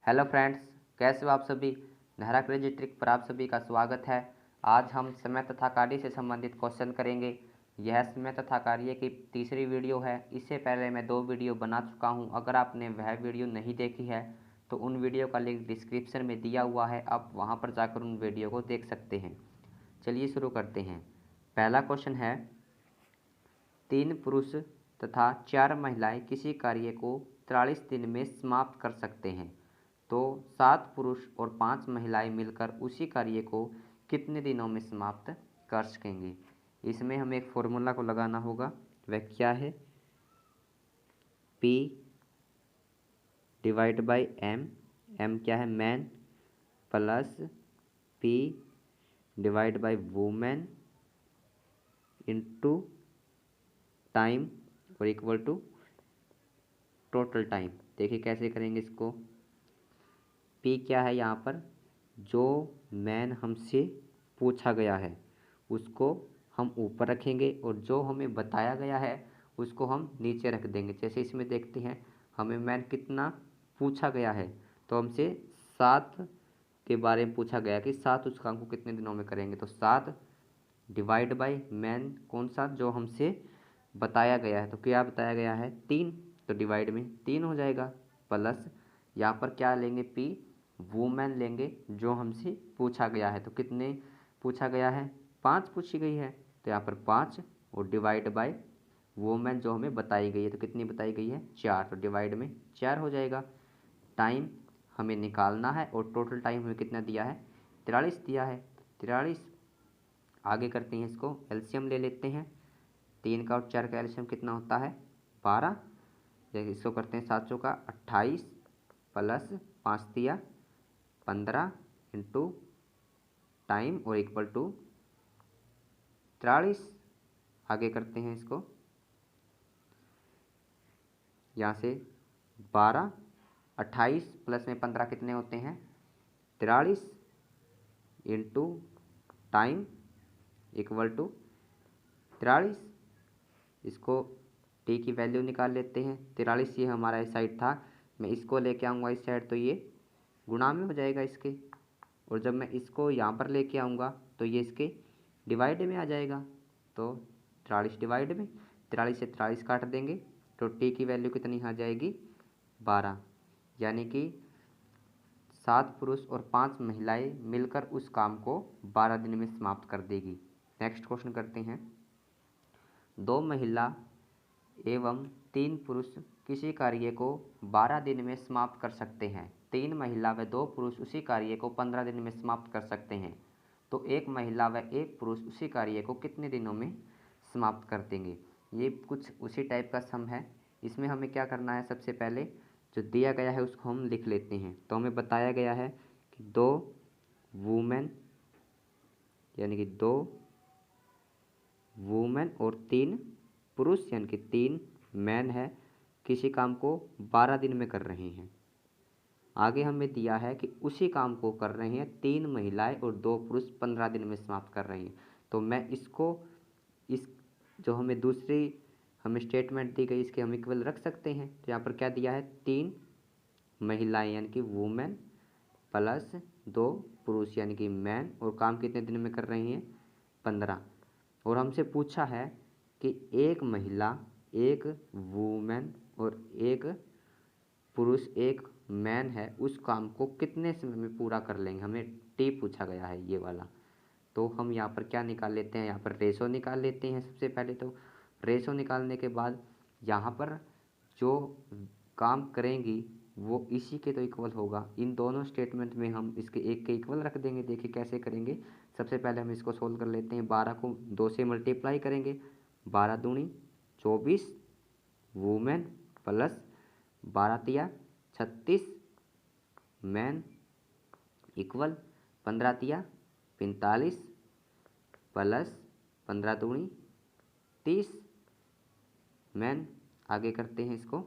Hello friends, कैसे हो आप सभी। नेहरा क्रेजी ट्रिक पर आप सभी का स्वागत है। आज हम समय तथा कार्य से संबंधित क्वेश्चन करेंगे। यह समय तथा कार्य की तीसरी वीडियो है। इससे पहले मैं 2 वीडियो बना चुका हूं। अगर आपने वह वीडियो नहीं देखी है तो उन वीडियो का लिंक डिस्क्रिप्शन में दिया हुआ है, आप वहां पर जाकर उन वीडियो को देख सकते हैं। चलिए शुरू करते हैं। पहला क्वेश्चन है, 3 पुरुष तथा 4 महिलाएं किसी कार्य को 43 दिन में समाप्त कर सकते हैं, तो 7 पुरुष और 5 महिलाएं मिलकर उसी कार्य को कितने दिनों में समाप्त कर सकेंगे। इसमें हमें एक फॉर्मूला को लगाना होगा। वह क्या है? P divide by M। M क्या है? Man, plus P divide by women into time और इक्वल टू टोटल टाइम। देखिए कैसे करेंगे इसको। P क्या है यहाँ पर? जो मैन हमसे पूछा गया है उसको हम ऊपर रखेंगे और जो हमें बताया गया है उसको हम नीचे रख देंगे। जैसे इसमें देखते हैं, हमें मैन कितना पूछा गया है, तो हमसे 7 के बारे में पूछा गया कि 7 उस काम को कितने दिनों में करेंगे। तो 7 डिवाइड बाई मैन कौन सा? जो हमसे बताया गया है। तो क्या बताया गया है? 3, तो डिवाइड में 3 हो जाएगा। प्लस यहाँ पर क्या लेंगे? P वुमेन लेंगे जो हमसे पूछा गया है। तो कितने पूछा गया है? 5 पूछी गई है, तो यहाँ पर 5 और डिवाइड बाय वुमेन जो हमें बताई गई है। तो कितनी बताई गई है? 4, तो डिवाइड में 4 हो जाएगा। टाइम हमें निकालना है और टोटल टाइम हमें कितना दिया है? 43 दिया है। 43 आगे करते हैं, इसको एलसीएम ले लेते हैं। 3 का और 4 का एलसीएम कितना होता है? 12। जैसे इसको करते हैं 7 का 28 प्लस 5 दिया 15 इंटू टाइम और इक्वल टू 43। आगे करते हैं इसको, यहाँ से 12 28 प्लस में 15 कितने होते हैं? 43 इंटू टाइम इक्वल टू 43। इसको टी की वैल्यू निकाल लेते हैं। 43 ये हमारा इस साइड था, मैं इसको लेके आऊँगा इस साइड, तो ये गुणा में हो जाएगा इसके। और जब मैं इसको यहाँ पर लेके आऊँगा तो ये इसके डिवाइड में आ जाएगा। तो 43 डिवाइड में 43 से 43 काट देंगे तो टी की वैल्यू कितनी आ जाएगी? 12। यानी कि 7 पुरुष और 5 महिलाएं मिलकर उस काम को 12 दिन में समाप्त कर देगी। नेक्स्ट क्वेश्चन करते हैं। 2 महिला एवं 3 पुरुष किसी कार्य को 12 दिन में समाप्त कर सकते हैं। 3 महिला व 2 पुरुष उसी कार्य को 15 दिन में समाप्त कर सकते हैं, तो 1 महिला व 1 पुरुष उसी कार्य को कितने दिनों में समाप्त कर देंगे। ये कुछ उसी टाइप का सम है। इसमें हमें क्या करना है? सबसे पहले जो दिया गया है उसको हम लिख लेते हैं। तो हमें बताया गया है कि 2 वुमेन यानी कि 2 वुमेन और 3 पुरुष यानी कि 3 मैन है किसी काम को 12 दिन में कर रहे हैं। आगे हमें दिया है कि उसी काम को कर रहे हैं 3 महिलाएं और 2 पुरुष 15 दिन में समाप्त कर रहे हैं। तो मैं इसको इस जो हमें दूसरी हमें स्टेटमेंट दी गई इसके हम इक्वल रख सकते हैं। तो यहाँ पर क्या दिया है? 3 महिलाएं यानी कि वुमेन प्लस 2 पुरुष यानी कि मैन, और काम कितने दिन में कर रही हैं? 15। और हमसे पूछा है कि 1 महिला 1 वुमेन और 1 पुरुष 1 मैन है उस काम को कितने समय में पूरा कर लेंगे। हमें टी पूछा गया है ये वाला। तो हम यहाँ पर क्या निकाल लेते हैं? यहाँ पर रेशो निकाल लेते हैं। सबसे पहले तो रेशो निकालने के बाद यहाँ पर जो काम करेंगी वो इसी के तो इक्वल होगा। इन दोनों स्टेटमेंट में हम इसके एक के इक्वल रख देंगे। देखिए कैसे करेंगे। सबसे पहले हम इसको सोल्व कर लेते हैं। 12 को 2 से मल्टीप्लाई करेंगे, 12 दूनी 24 वुमेन प्लस 12 तिया 36 मैन इक्वल 15 तिया 45 प्लस 15 दूनी 30 मैन। आगे करते हैं इसको।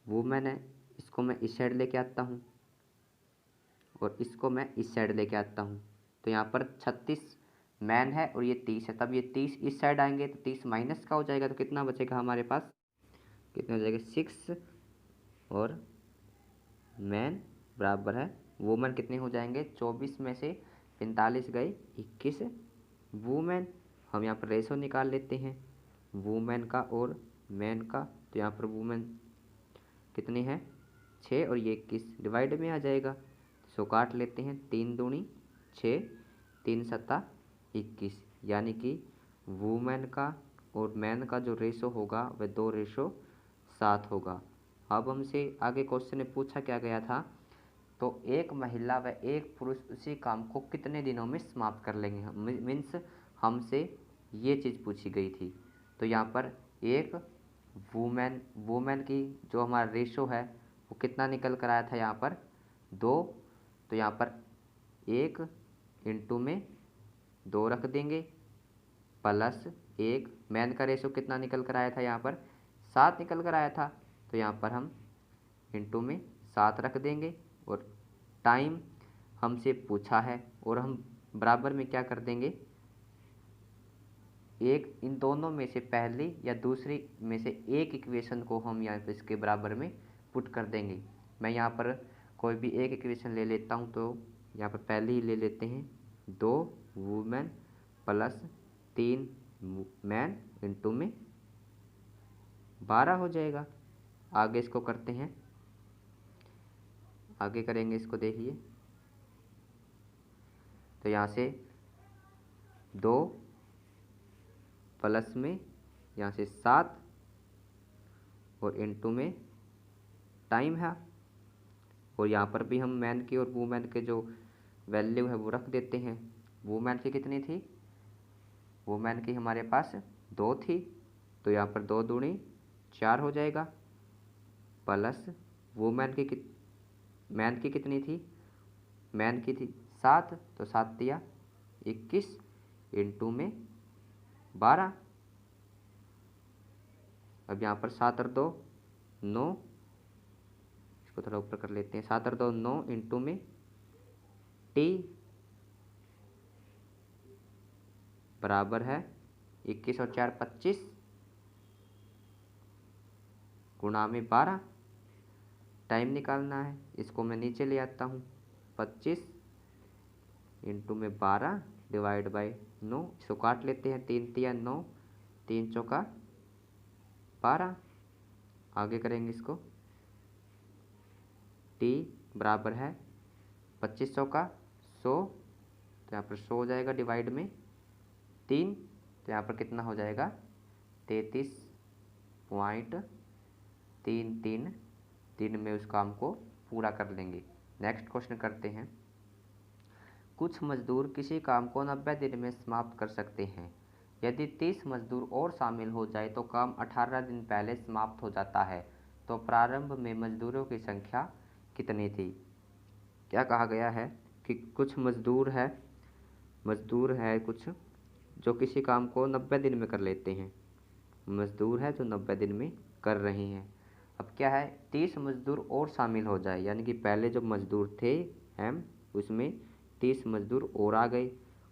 वुमेन है, इसको मैं इस साइड लेके आता हूँ और इसको मैं इस साइड लेके आता हूँ। तो यहाँ पर 36 मैन है और ये 30 है, तब ये 30 इस साइड आएंगे तो 30 माइनस का हो जाएगा। तो कितना बचेगा हमारे पास? कितना हो जाएगा? 6 और मैन बराबर है वुमेन कितने हो जाएंगे, 24 में से 45 गए 21 वुमेन। हम यहाँ पर रेशो निकाल लेते हैं वुमेन का और मैन का। तो यहाँ पर वुमेन कितने हैं 6 और ये 21 डिवाइड में आ जाएगा। सो काट लेते हैं 3 दूनी 6 3 सत्ता 21, यानी कि वुमेन का और मैन का जो रेशो होगा वह 2:7 होगा। अब हमसे आगे क्वेश्चन में पूछा क्या गया था, तो एक महिला व एक पुरुष उसी काम को कितने दिनों में समाप्त कर लेंगे, मीन्स हमसे ये चीज़ पूछी गई थी। तो यहाँ पर एक वुमेन की जो हमारा रेशो है वो कितना निकल कर आया था यहाँ पर 2। तो यहाँ पर 1 इंटू में 2 रख देंगे प्लस 1, मैन का रेशो कितना निकल कर आया था यहाँ पर 7 निकल कर आया था। तो यहाँ पर हम इंटू में 7 रख देंगे और टाइम हमसे पूछा है और हम बराबर में क्या कर देंगे, एक इन दोनों में से पहली या दूसरी में से एक इक्वेशन को हम यहाँ पर इसके बराबर में पुट कर देंगे। मैं यहाँ पर कोई भी एक इक्वेशन ले लेता हूँ, तो यहाँ पर पहले ही ले लेते हैं 2 वुमेन प्लस 3 मैन इंटू में 12 हो जाएगा। आगे इसको करते हैं, आगे करेंगे इसको, देखिए तो यहाँ से 2 प्लस में यहाँ से 7 और इंटू में टाइम है, और यहाँ पर भी हम मैन की और वुमेन के जो वैल्यू है वो रख देते हैं। वुमेन की कितनी थी, वुमेन की हमारे पास 2 थी, तो यहाँ पर 2 दूनी 4 हो जाएगा प्लस वुमेन की मैन की कितनी थी, मैन की थी 7, तो 7 दिया 21 इंटू में 12। अब यहाँ पर 7 और 2 9, इसको थोड़ा ऊपर कर लेते हैं, 7 और 2 9 इंटू में टी बराबर है 21 और 4 25 गुणा में 12। टाइम निकालना है, इसको मैं नीचे ले आता हूँ, 25 इंटू में 12 डिवाइड बाई 9, इसको काट लेते हैं, 3 तिया 9 3 चौका 12। आगे करेंगे इसको, टी बराबर है 25 चौका 100, तो यहाँ पर 100 हो जाएगा डिवाइड में 3, तो यहाँ पर कितना हो जाएगा 33.33 दिन में उस काम को पूरा कर लेंगे। नेक्स्ट क्वेश्चन करते हैं, कुछ मजदूर किसी काम को 90 दिन में समाप्त कर सकते हैं। यदि 30 मजदूर और शामिल हो जाए तो काम 18 दिन पहले समाप्त हो जाता है। तो प्रारंभ में मजदूरों की संख्या कितनी थी। क्या कहा गया है कि कुछ मजदूर है कुछ जो किसी काम को 90 दिन में कर लेते हैं, मजदूर है जो 90 दिन में कर रहे हैं। अब क्या है, 30 मजदूर और शामिल हो जाए, यानी कि पहले जो मजदूर थे एम उसमें 30 मजदूर और आ गए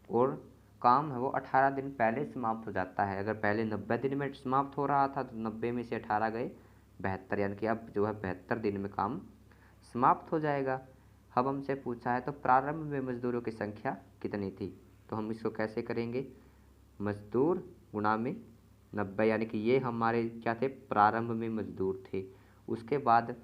और काम है वो 18 दिन पहले समाप्त हो जाता है। अगर पहले 90 दिन में समाप्त हो रहा था तो 90 में से 18 गए 72, यानी कि अब जो है 72 दिन में काम समाप्त हो जाएगा। अब हमसे पूछा है तो प्रारंभ में मजदूरों की संख्या कितनी थी। तो हम इसको कैसे करेंगे, मजदूर गुणा में 90, यानी कि ये हमारे क्या थे, प्रारंभ में मजदूर थे। उसके बाद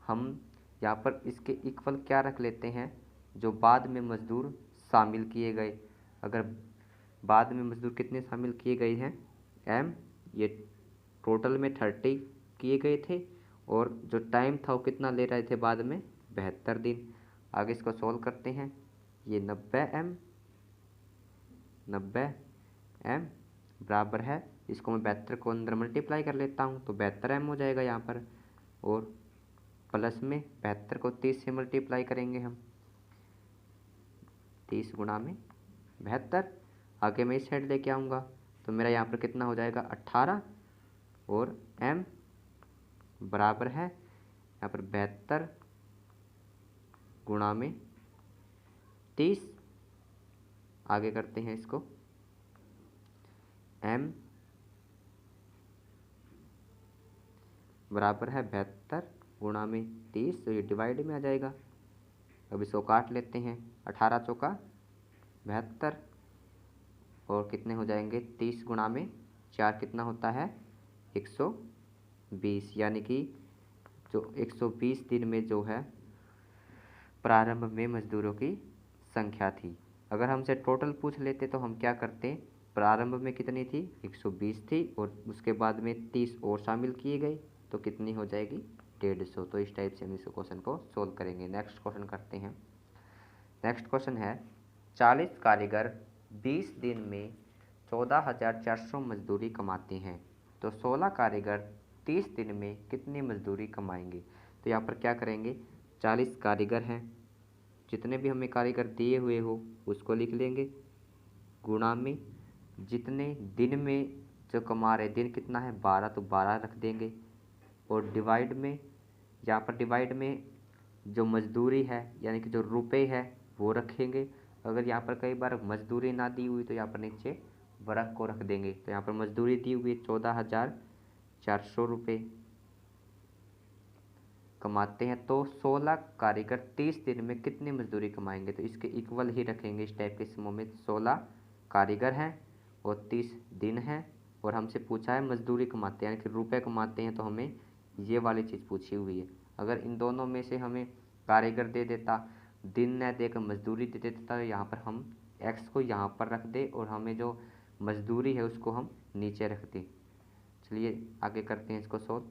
हम यहाँ पर इसके इक्वल क्या रख लेते हैं, जो बाद में मजदूर शामिल किए गए। अगर बाद में मजदूर कितने शामिल किए गए हैं एम, ये टोटल में 30 किए गए थे और जो टाइम था वो कितना ले रहे थे बाद में 72 दिन। आगे इसको सॉल्व करते हैं, ये 90 एम बराबर है, इसको मैं 72 को अंदर मल्टीप्लाई कर लेता हूँ तो 72 एम हो जाएगा यहाँ पर, और प्लस में 72 को 30 से मल्टीप्लाई करेंगे हम, 30 गुणा में 72। आगे मैं इस साइड लेके आऊँगा तो मेरा यहाँ पर कितना हो जाएगा 18, और एम बराबर है यहाँ पर 72 गुणा में 30। आगे करते हैं इसको, एम बराबर है 72 गुणा में 30, तो ये डिवाइड में आ जाएगा। अब इसको काट लेते हैं, 18 चौका 72, और कितने हो जाएंगे 30 गुणा में 4 कितना होता है 120, यानी कि जो 120 दिन में जो है प्रारंभ में मजदूरों की संख्या थी। अगर हमसे टोटल पूछ लेते तो हम क्या करते, प्रारंभ में कितनी थी 120 थी, और उसके बाद में 30 और शामिल किए गए, तो कितनी हो जाएगी 150। तो इस टाइप से हम इस क्वेश्चन को सोल्व करेंगे। नेक्स्ट क्वेश्चन करते हैं। नेक्स्ट क्वेश्चन है 40 कारीगर 20 दिन में 14,400 मजदूरी कमाते हैं, तो 16 कारीगर 30 दिन में कितनी मजदूरी कमाएंगे। तो यहाँ पर क्या करेंगे, 40 कारीगर हैं, जितने भी हमें कारीगर दिए हुए हो उसको लिख लेंगे, गुणा में जितने दिन में जो कमा रहे, दिन कितना है 12, तो 12 रख देंगे, और डिवाइड में, यहाँ पर डिवाइड में जो मजदूरी है यानी कि जो रुपए है वो रखेंगे। अगर यहाँ पर कई बार मजदूरी ना दी हुई तो यहाँ पर नीचे वर्ग को रख देंगे। तो यहाँ पर मजदूरी दी हुई 14,400 रुपये कमाते हैं, तो 16 कारीगर 30 दिन में कितनी मजदूरी कमाएंगे, तो इसके इक्वल ही रखेंगे इस टाइप के समूह में। 16 कारीगर हैं और 30 दिन हैं, और हमसे पूछा है मजदूरी कमाते हैं यानी कि रुपए कमाते हैं, तो हमें ये वाली चीज़ पूछी हुई है। अगर इन दोनों में से हमें कारीगर दे देता, दिन न देकर मजदूरी दे देता, तो यहाँ पर हम एक्स को यहाँ पर रख दे और हमें जो मजदूरी है उसको हम नीचे रख दें। चलिए आगे करते हैं इसको सोल्व।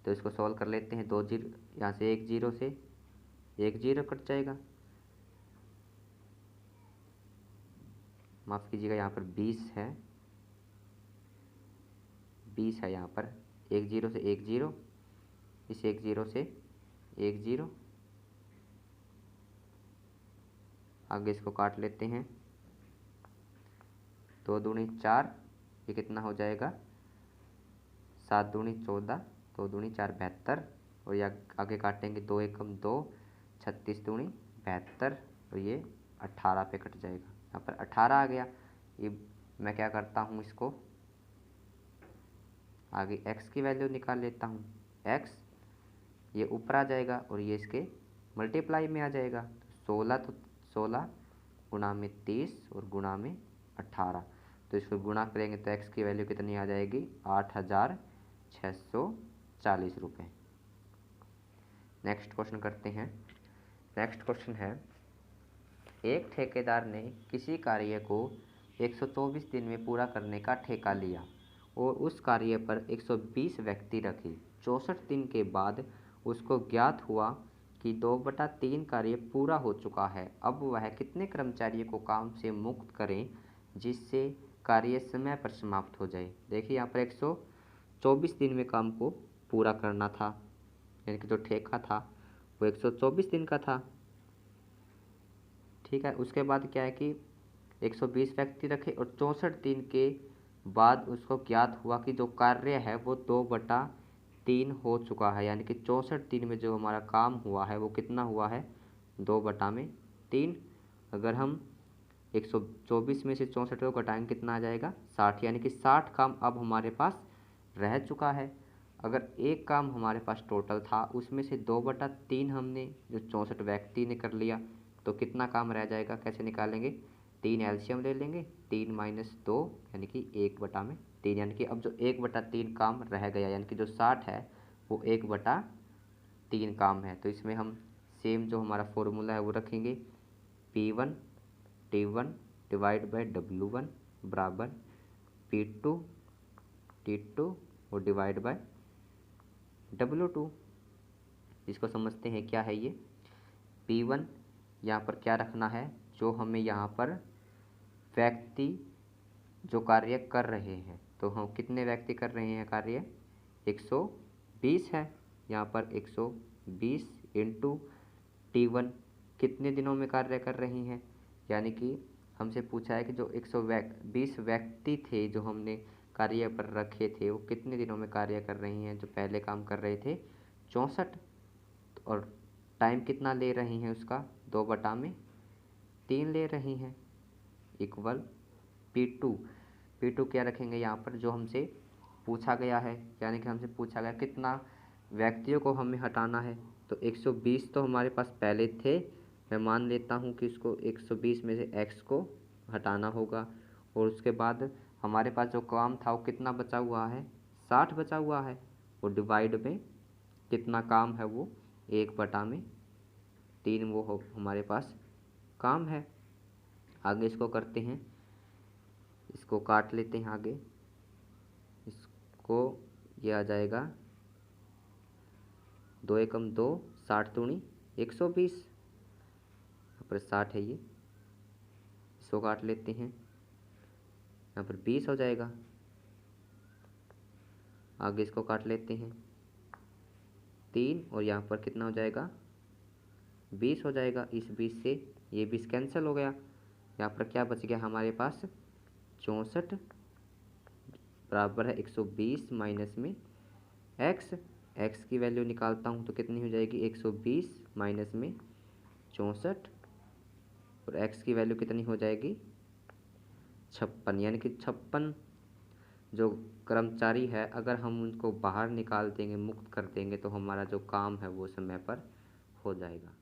तो इसको सॉल्व कर लेते हैं, 2 जीरो, यहाँ से 1 जीरो से 1 जीरो कट जाएगा, माफ़ कीजिएगा यहाँ पर 20 है, 20 है यहाँ पर, 1 जीरो से 1 जीरो, इस 1 जीरो से 1 जीरो, आगे इसको काट लेते हैं, 2 दूनी 4, ये कितना हो जाएगा 7 दूनी 14, 2 दूनी 4 72, और ये आगे काटेंगे 2 एकम 2, 36 दूनी 72, और ये 18 पे कट जाएगा। यहाँ पर 18 आ गया। ये मैं क्या करता हूँ, इसको आगे x की वैल्यू निकाल लेता हूँ, x ये ऊपर आ जाएगा और ये इसके मल्टीप्लाई में आ जाएगा। 16 तो 16 गुणा में 30 और गुणा में 18, तो इसको गुणा करेंगे तो x की वैल्यू कितनी आ जाएगी 8,640 रुपये। नेक्स्ट क्वेश्चन करते हैं। नेक्स्ट क्वेश्चन है, एक ठेकेदार ने किसी कार्य को 124 दिन में पूरा करने का ठेका लिया और उस कार्य पर 120 व्यक्ति रखे। 64 दिन के बाद उसको ज्ञात हुआ कि 2/3 कार्य पूरा हो चुका है। अब वह कितने कर्मचारियों को काम से मुक्त करें जिससे कार्य समय पर समाप्त हो जाए। देखिए यहाँ पर 124 दिन में काम को पूरा करना था, यानी कि जो ठेका था वो 124 दिन का था। ठीक है, उसके बाद क्या है कि 120 व्यक्ति रखे और 64 दिन के बाद उसको ज्ञात हुआ कि जो कार्य है वो 2/3 हो चुका है, यानी कि 64 दिन में जो हमारा काम हुआ है वो कितना हुआ है 2/3। अगर हम 124 में से 64 को घटाएंगे कितना आ जाएगा 60, यानी कि 60 काम अब हमारे पास रह चुका है। अगर एक काम हमारे पास टोटल था उसमें से 2/3 हमने जो 64 व्यक्ति ने कर लिया, तो कितना काम रह जाएगा, कैसे निकालेंगे, 3 एलसीएम ले लेंगे, 3 - 2 यानी कि 1/3, यानी कि अब जो 1/3 काम रह गया, यानी कि जो 60 है वो 1/3 काम है। तो इसमें हम सेम जो हमारा फॉर्मूला है वो रखेंगे, P1 T1 divide by W1 बराबर P2 T2 और डिवाइड बाय W2। इसको समझते हैं क्या है ये। P1 यहाँ पर क्या रखना है, जो हमें यहाँ पर व्यक्ति जो कार्य कर रहे हैं, तो हम कितने व्यक्ति कर रहे हैं कार्य 120 है, यहाँ पर 120 इंटू T1 कितने दिनों में कार्य कर रही हैं, यानी कि हमसे पूछा है कि जो 120 व्यक्ति थे जो हमने कार्य पर रखे थे वो कितने दिनों में कार्य कर रही हैं। जो पहले काम कर रहे थे 64, और टाइम कितना ले रही हैं उसका 2/3 ले रही हैं, इक्वल P2 क्या रखेंगे यहाँ पर, जो हमसे पूछा गया है, यानी कि हमसे पूछा गया कितना व्यक्तियों को हमें हटाना है। तो 120 तो हमारे पास पहले थे, मैं मान लेता हूँ कि उसको 120 में से x को हटाना होगा। और उसके बाद हमारे पास जो काम था वो कितना बचा हुआ है, 60 बचा हुआ है। और डिवाइड में कितना काम है, वो 1/3 वो हमारे पास काम है। आगे इसको करते हैं, इसको काट लेते हैं आगे। इसको ये आ जाएगा 2 एकम 2, 60 दूनी 120, यहाँ पर 60 है ये, इसको काट लेते हैं, यहाँ पर 20 हो जाएगा। आगे इसको काट लेते हैं 3, और यहाँ पर कितना हो जाएगा, 20 हो जाएगा। इस 20 से ये 20 कैंसिल हो गया। यहाँ पर क्या बच गया हमारे पास, 64 बराबर है 120 माइनस में x। x की वैल्यू निकालता हूँ तो कितनी हो जाएगी, 120 माइनस में 64, और x की वैल्यू कितनी हो जाएगी, 56। यानी कि 56 जो कर्मचारी है, अगर हम उनको बाहर निकाल देंगे, मुक्त कर देंगे, तो हमारा जो काम है वो समय पर हो जाएगा।